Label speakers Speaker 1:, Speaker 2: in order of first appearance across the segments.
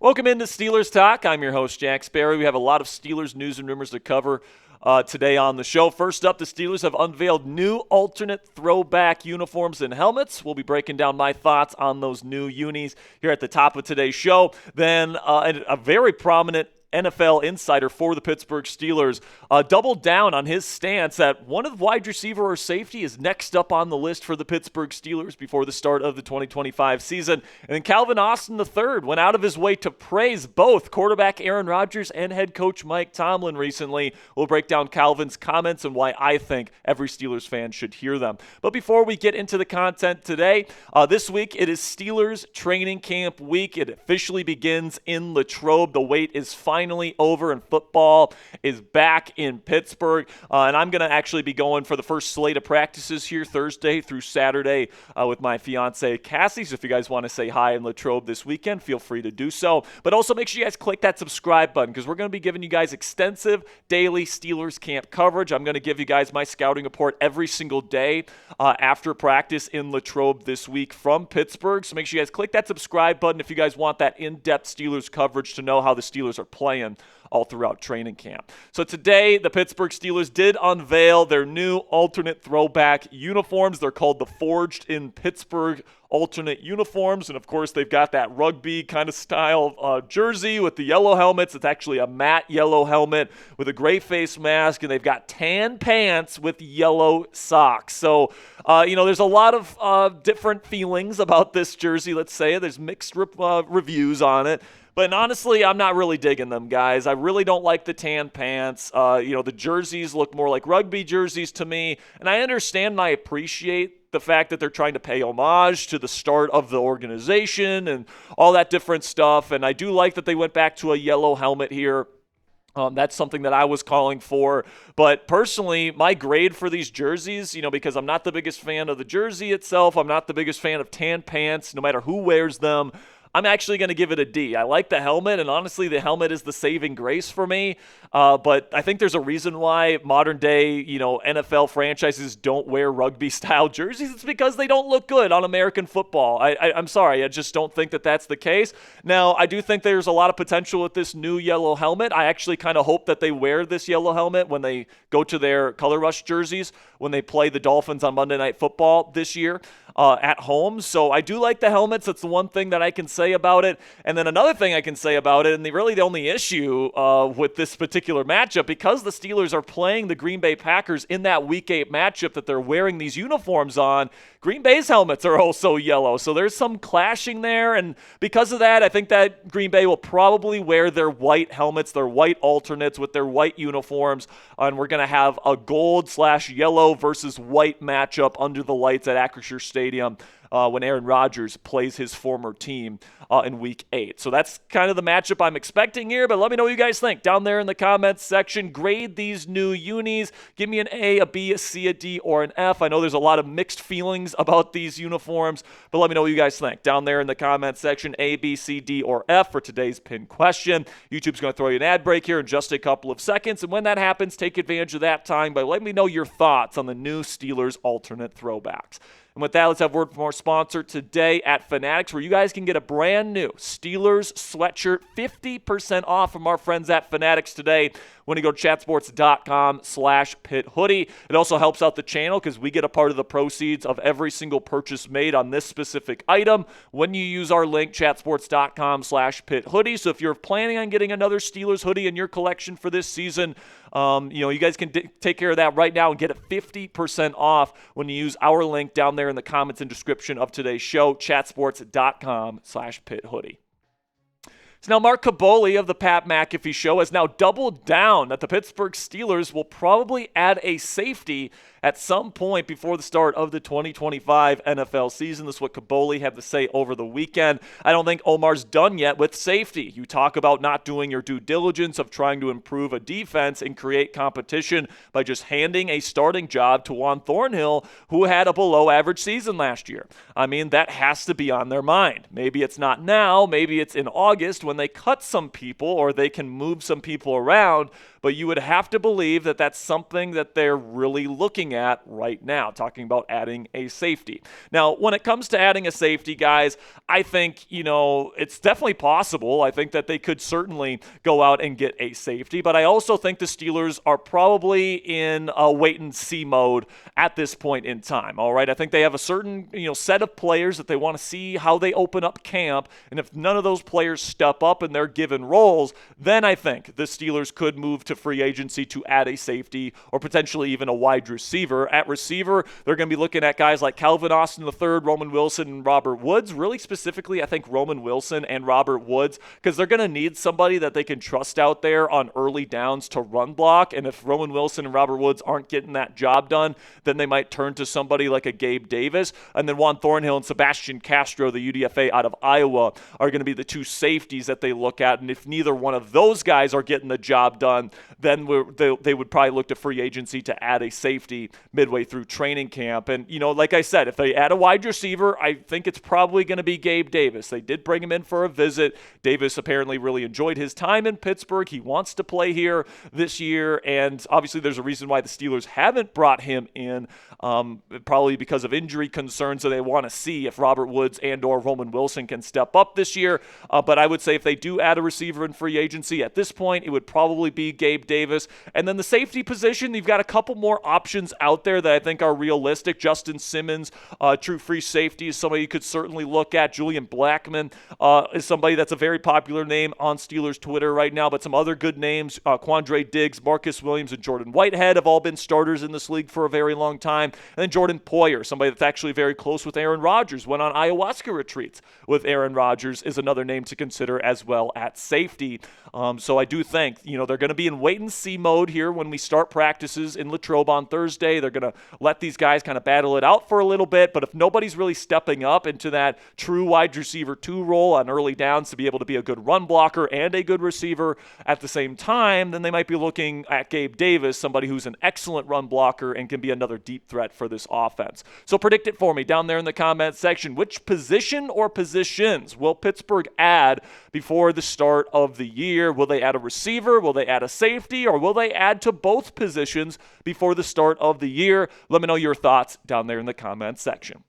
Speaker 1: Welcome into Steelers Talk. I'm your host, Jack Sperry. We have a lot of Steelers news and rumors to cover today on the show. First up, the Steelers have unveiled new alternate throwback uniforms and helmets. We'll be breaking down my thoughts on those new unis here at the top of today's show. Then a very prominent NFL insider for the Pittsburgh Steelers doubled down on his stance that one of the wide receiver or safety is next up on the list for the Pittsburgh Steelers before the start of the 2025 season. And then Calvin Austin III went out of his way to praise both quarterback Aaron Rodgers and head coach Mike Tomlin recently. We'll break down Calvin's comments and why I think every Steelers fan should hear them. But before we get into the content today, this week it is Steelers training camp week. It officially begins in Latrobe. The wait is finally over and football is back in Pittsburgh. And I'm going to actually be going for the first slate of practices here Thursday through Saturday with my fiance Cassie. So if you guys want to say hi in Latrobe this weekend, feel free to do so. But also make sure you guys click that subscribe button because we're going to be giving you guys extensive daily Steelers camp coverage. I'm going to give you guys my scouting report every single day after practice in Latrobe this week from Pittsburgh. So make sure you guys click that subscribe button if you guys want that in-depth Steelers coverage to know how the Steelers are playing all throughout training camp. So today, the Pittsburgh Steelers did unveil their new alternate throwback uniforms. They're called the Forged in Pittsburgh alternate uniforms. And of course, they've got that rugby kind of style jersey with the yellow helmets. It's actually a matte yellow helmet with a gray face mask. And they've got tan pants with yellow socks. So, there's a lot of different feelings about this jersey, let's say. There's mixed reviews on it. But honestly, I'm not really digging them, guys. I really don't like the tan pants. The jerseys look more like rugby jerseys to me. And I understand and I appreciate the fact that they're trying to pay homage to the start of the organization and all that different stuff. And I do like that they went back to a yellow helmet here. That's something that I was calling for. But personally, my grade for these jerseys, because I'm not the biggest fan of the jersey itself, I'm not the biggest fan of tan pants, no matter who wears them, I'm actually going to give it a D. I like the helmet, and honestly, the helmet is the saving grace for me. But I think there's a reason why modern-day, NFL franchises don't wear rugby-style jerseys. It's because they don't look good on American football. I'm sorry, I just don't think that that's the case. Now, I do think there's a lot of potential with this new yellow helmet. I actually kind of hope that they wear this yellow helmet when they go to their Color Rush jerseys when they play the Dolphins on Monday Night Football this year at home. So I do like the helmets. That's the one thing that I can say about it. And then another thing I can say about it, and really the only issue with this particular matchup, because the Steelers are playing the Green Bay Packers in that Week 8 matchup that they're wearing these uniforms on, Green Bay's helmets are also yellow. So there's some clashing there. And because of that, I think that Green Bay will probably wear their white helmets, their white alternates with their white uniforms. And we're going to have a gold/yellow versus white matchup under the lights at Acrisure Stadium when Aaron Rodgers plays his former team in Week 8. So that's kind of the matchup I'm expecting here, but let me know what you guys think down there in the comments section. Grade these new unis. Give me an A, a B, a C, a D, or an F. I know there's a lot of mixed feelings about these uniforms, but let me know what you guys think down there in the comments section. A, B, C, D, or F for today's pinned question. YouTube's going to throw you an ad break here in just a couple of seconds, and when that happens, take advantage of that time by letting me know your thoughts on the new Steelers alternate throwbacks. And with that, let's have a word from our sponsor today at Fanatics, where you guys can get a brand new Steelers sweatshirt, 50% off from our friends at Fanatics today when you go to chatsports.com/pithoodie. It also helps out the channel because we get a part of the proceeds of every single purchase made on this specific item when you use our link, chatsports.com/pithoodie. So if you're planning on getting another Steelers hoodie in your collection for this season, you guys can take care of that right now and get it 50% off when you use our link down there in the comments and description of today's show, chatsports.com/pithoodie. So now Mark Kaboly of the Pat McAfee Show has now doubled down that the Pittsburgh Steelers will probably add a safety at some point before the start of the 2025 NFL season. This is what Kaboly had to say over the weekend. I don't think Omar's done yet with safety. You talk about not doing your due diligence of trying to improve a defense and create competition by just handing a starting job to Juan Thornhill, who had a below-average season last year. I mean, that has to be on their mind. Maybe it's not now. Maybe it's in August when when they cut some people or they can move some people around, but you would have to believe that that's something that they're really looking at right now, talking about adding a safety. Now, when it comes to adding a safety, guys, I think, it's definitely possible. I think that they could certainly go out and get a safety, but I also think the Steelers are probably in a wait-and-see mode at this point in time, all right? I think they have a certain, set of players that they want to see how they open up camp, and if none of those players step up and they're given roles, then I think the Steelers could move to free agency to add a safety or potentially even a wide receiver. At receiver, they're going to be looking at guys like Calvin Austin III, Roman Wilson, and Robert Woods. Really specifically, I think Roman Wilson and Robert Woods, because they're going to need somebody that they can trust out there on early downs to run block. And if Roman Wilson and Robert Woods aren't getting that job done, then they might turn to somebody like a Gabe Davis. And then Juan Thornhill and Sebastian Castro, the UDFA out of Iowa, are going to be the two safeties that they look at. And if neither one of those guys are getting the job done, then they would probably look to free agency to add a safety midway through training camp. And, like I said, if they add a wide receiver, I think it's probably going to be Gabe Davis. They did bring him in for a visit. Davis apparently really enjoyed his time in Pittsburgh. He wants to play here this year, and obviously there's a reason why the Steelers haven't brought him in, probably because of injury concerns, so they want to see if Robert Woods and or Roman Wilson can step up this year. But I would say if they do add a receiver in free agency, at this point, it would probably be Gabe Davis. And then the safety position, you've got a couple more options out there that I think are realistic. Justin Simmons, true free safety, is somebody you could certainly look at. Julian Blackmon is somebody that's a very popular name on Steelers Twitter right now, but some other good names, Quandre Diggs, Marcus Williams, and Jordan Whitehead have all been starters in this league for a very long time. And then Jordan Poyer, somebody that's actually very close with Aaron Rodgers, went on ayahuasca retreats with Aaron Rodgers, is another name to consider as well at safety. So I do think, they're going to be in wait-and-see mode here when we start practices in Latrobe on Thursday. They're going to let these guys kind of battle it out for a little bit, but if nobody's really stepping up into that true wide receiver 2 role on early downs to be able to be a good run blocker and a good receiver at the same time, then they might be looking at Gabe Davis, somebody who's an excellent run blocker and can be another deep threat for this offense. So predict it for me down there in the comment section. Which position or positions will Pittsburgh add before the start of the year? Will they add a receiver? Will they add a safety? Or will they add to both positions before the start of the year? Let me know your thoughts down there in the comment section.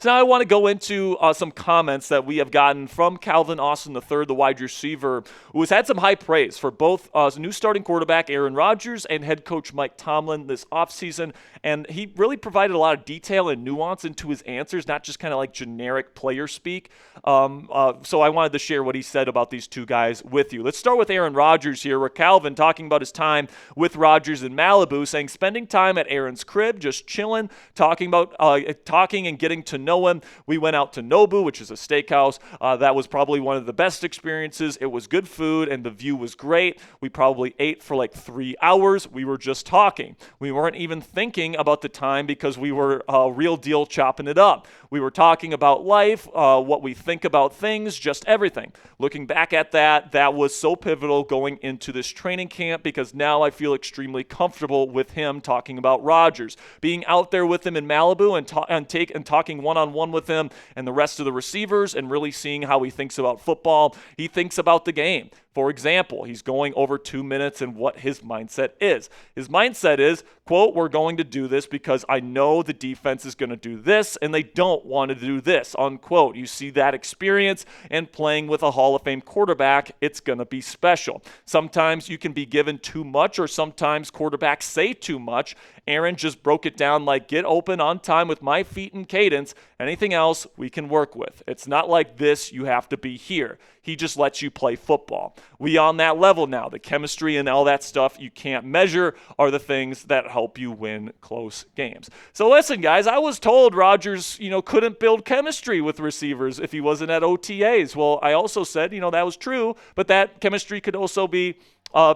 Speaker 1: So now I want to go into some comments that we have gotten from Calvin Austin III, the wide receiver, who has had some high praise for both new starting quarterback Aaron Rodgers and head coach Mike Tomlin this offseason. And he really provided a lot of detail and nuance into his answers, not just kind of like generic player speak. So I wanted to share what he said about these two guys with you. Let's start with Aaron Rodgers here, where Calvin, talking about his time with Rodgers in Malibu, saying spending time at Aaron's crib, just chilling, talking and getting to know him. We went out to Nobu, which is a steakhouse. That was probably one of the best experiences. It was good food and the view was great. We probably ate for like 3 hours. We were just talking. We weren't even thinking about the time because we were real deal chopping it up. We were talking about life, what we think about things, just everything. Looking back at that was so pivotal going into this training camp because now I feel extremely comfortable with him talking about Rodgers. Being out there with him in Malibu and talking one-on-one with him and the rest of the receivers and really seeing how he thinks about football. He thinks about the game. For example, he's going over 2 minutes and what his mindset is. His mindset is, quote, we're going to do this because I know the defense is going to do this and they don't want to do this, unquote. You see that experience and playing with a Hall of Fame quarterback, it's going to be special. Sometimes you can be given too much or sometimes quarterbacks say too much. Aaron just broke it down like get open on time with my feet and cadence. Anything else we can work with. It's not like this, you have to be here. He just lets you play football. We on that level now. The chemistry and all that stuff you can't measure are the things that help you win close games. So listen, guys, I was told Rodgers, couldn't build chemistry with receivers if he wasn't at OTAs. Well, I also said, that was true, but that chemistry could also be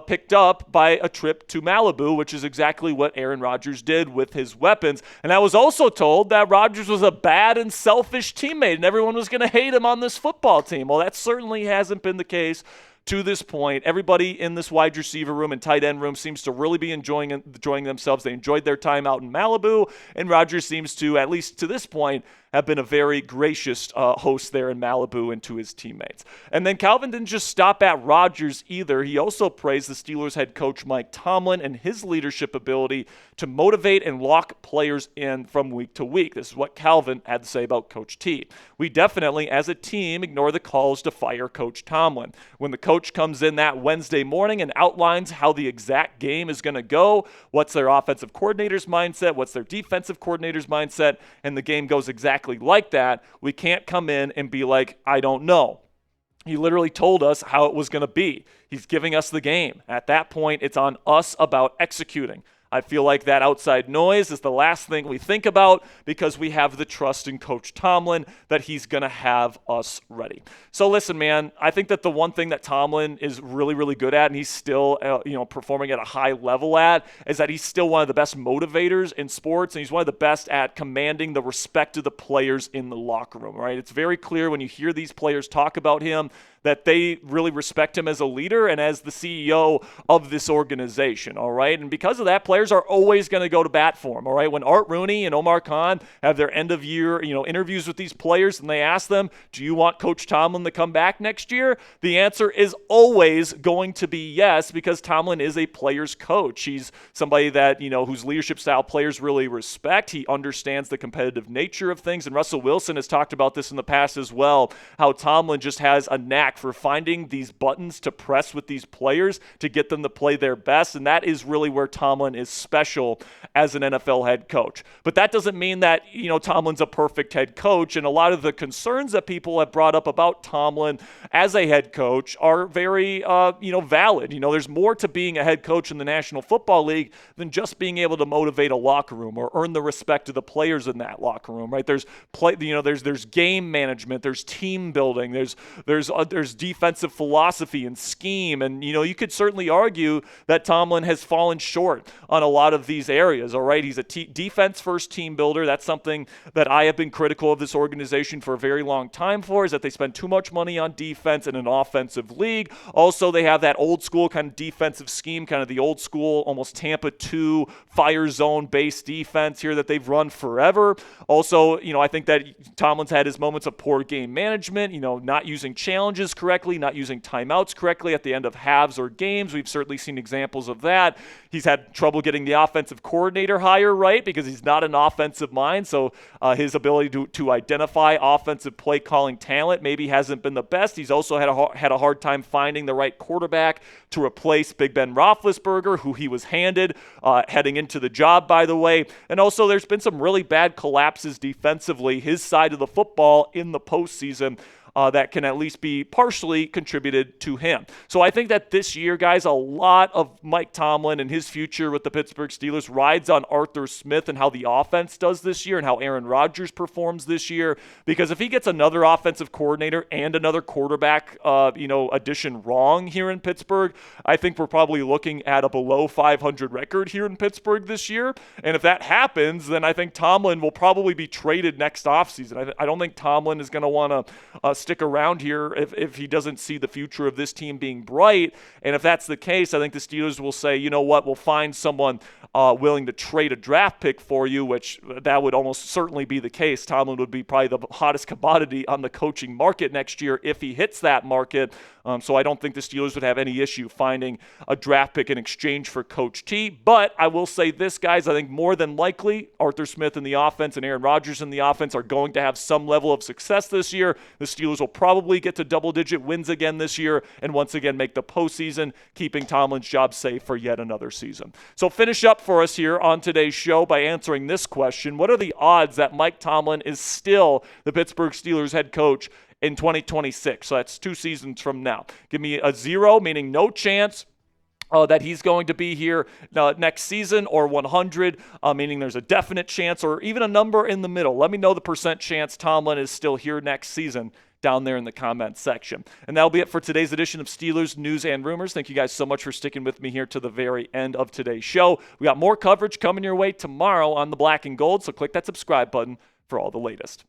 Speaker 1: picked up by a trip to Malibu, which is exactly what Aaron Rodgers did with his weapons. And I was also told that Rodgers was a bad and selfish teammate and everyone was going to hate him on this football team. Well, that certainly hasn't been the case. to this point. Everybody in this wide receiver room and tight end room seems to really be enjoying themselves. They enjoyed their time out in Malibu, and Rodgers seems to, at least to this point, have been a very gracious host there in Malibu and to his teammates. And then Calvin didn't just stop at Rodgers either. He also praised the Steelers head coach Mike Tomlin and his leadership ability to motivate and lock players in from week to week. This is what Calvin had to say about Coach T. We definitely, as a team, ignore the calls to fire Coach Tomlin. When the coach comes in that Wednesday morning and outlines how the exact game is going to go, what's their offensive coordinator's mindset, what's their defensive coordinator's mindset, and the game goes exactly like that, we can't come in and be like, I don't know. He literally told us how it was going to be. He's giving us the game. At that point, it's on us about executing. I feel like that outside noise is the last thing we think about because we have the trust in Coach Tomlin that he's going to have us ready. So listen, man, I think that the one thing that Tomlin is really, really good at, and he's still performing at a high level at, is that he's still one of the best motivators in sports, and he's one of the best at commanding the respect of the players in the locker room, right? It's very clear when you hear these players talk about him that they really respect him as a leader and as the CEO of this organization, all right? And because of that, players are always going to go to bat for him, all right? When Art Rooney and Omar Khan have their end-of-year, interviews with these players and they ask them, do you want Coach Tomlin to come back next year? The answer is always going to be yes, because Tomlin is a player's coach. He's somebody that, whose leadership style players really respect. He understands the competitive nature of things, and Russell Wilson has talked about this in the past as well, how Tomlin just has a knack for finding these buttons to press with these players to get them to play their best, and that is really where Tomlin is special as an NFL head coach. But that doesn't mean that, Tomlin's a perfect head coach, and a lot of the concerns that people have brought up about Tomlin as a head coach are very, valid. There's more to being a head coach in the National Football League than just being able to motivate a locker room or earn the respect of the players in that locker room, right? There's there's game management, there's team building, there's defensive philosophy and scheme, and you could certainly argue that Tomlin has fallen short on a lot of these areas. All right, he's a defense first team builder. That's something that I have been critical of this organization for a very long time for, is that they spend too much money on defense in an offensive league. Also, they have that old school kind of defensive scheme, kind of the old school almost Tampa 2 fire zone based defense here that they've run forever. Also, I think that Tomlin's had his moments of poor game management, not using challenges correctly, not using timeouts correctly at the end of halves or games. We've certainly seen examples of that. He's had trouble getting the offensive coordinator hire right because he's not an offensive mind, so his ability to identify offensive play calling talent maybe hasn't been the best. He's also had a hard time finding the right quarterback to replace Big Ben Roethlisberger, who he was handed heading into the job, by the way. And also there's been some really bad collapses defensively, his side of the football in the postseason. That can at least be partially contributed to him. So I think that this year, guys, a lot of Mike Tomlin and his future with the Pittsburgh Steelers rides on Arthur Smith and how the offense does this year and how Aaron Rodgers performs this year. Because if he gets another offensive coordinator and another quarterback, addition wrong here in Pittsburgh, I think we're probably looking at a below 500 record here in Pittsburgh this year. And if that happens, then I think Tomlin will probably be traded next offseason. I don't think Tomlin is going to want to stick around here if he doesn't see the future of this team being bright. And if that's the case, I think the Steelers will say, you know what, we'll find someone willing to trade a draft pick for you, which that would almost certainly be the case. Tomlin would be probably the hottest commodity on the coaching market next year if he hits that market. So I don't think the Steelers would have any issue finding a draft pick in exchange for Coach T. But I will say this, guys, I think more than likely Arthur Smith in the offense and Aaron Rodgers in the offense are going to have some level of success this year. The Steelers will probably get to double-digit wins again this year and once again make the postseason, keeping Tomlin's job safe for yet another season. So finish up for us here on today's show by answering this question. What are the odds that Mike Tomlin is still the Pittsburgh Steelers head coach in 2026? So that's 2 seasons from now. Give me a 0, meaning no chance that he's going to be here next season, or 100, meaning there's a definite chance, or even a number in the middle. Let me know the percent chance Tomlin is still here next season down there in the comments section. And that'll be it for today's edition of Steelers News and Rumors. Thank you guys so much for sticking with me here to the very end of today's show. We got more coverage coming your way tomorrow on the Black and Gold, so click that subscribe button for all the latest.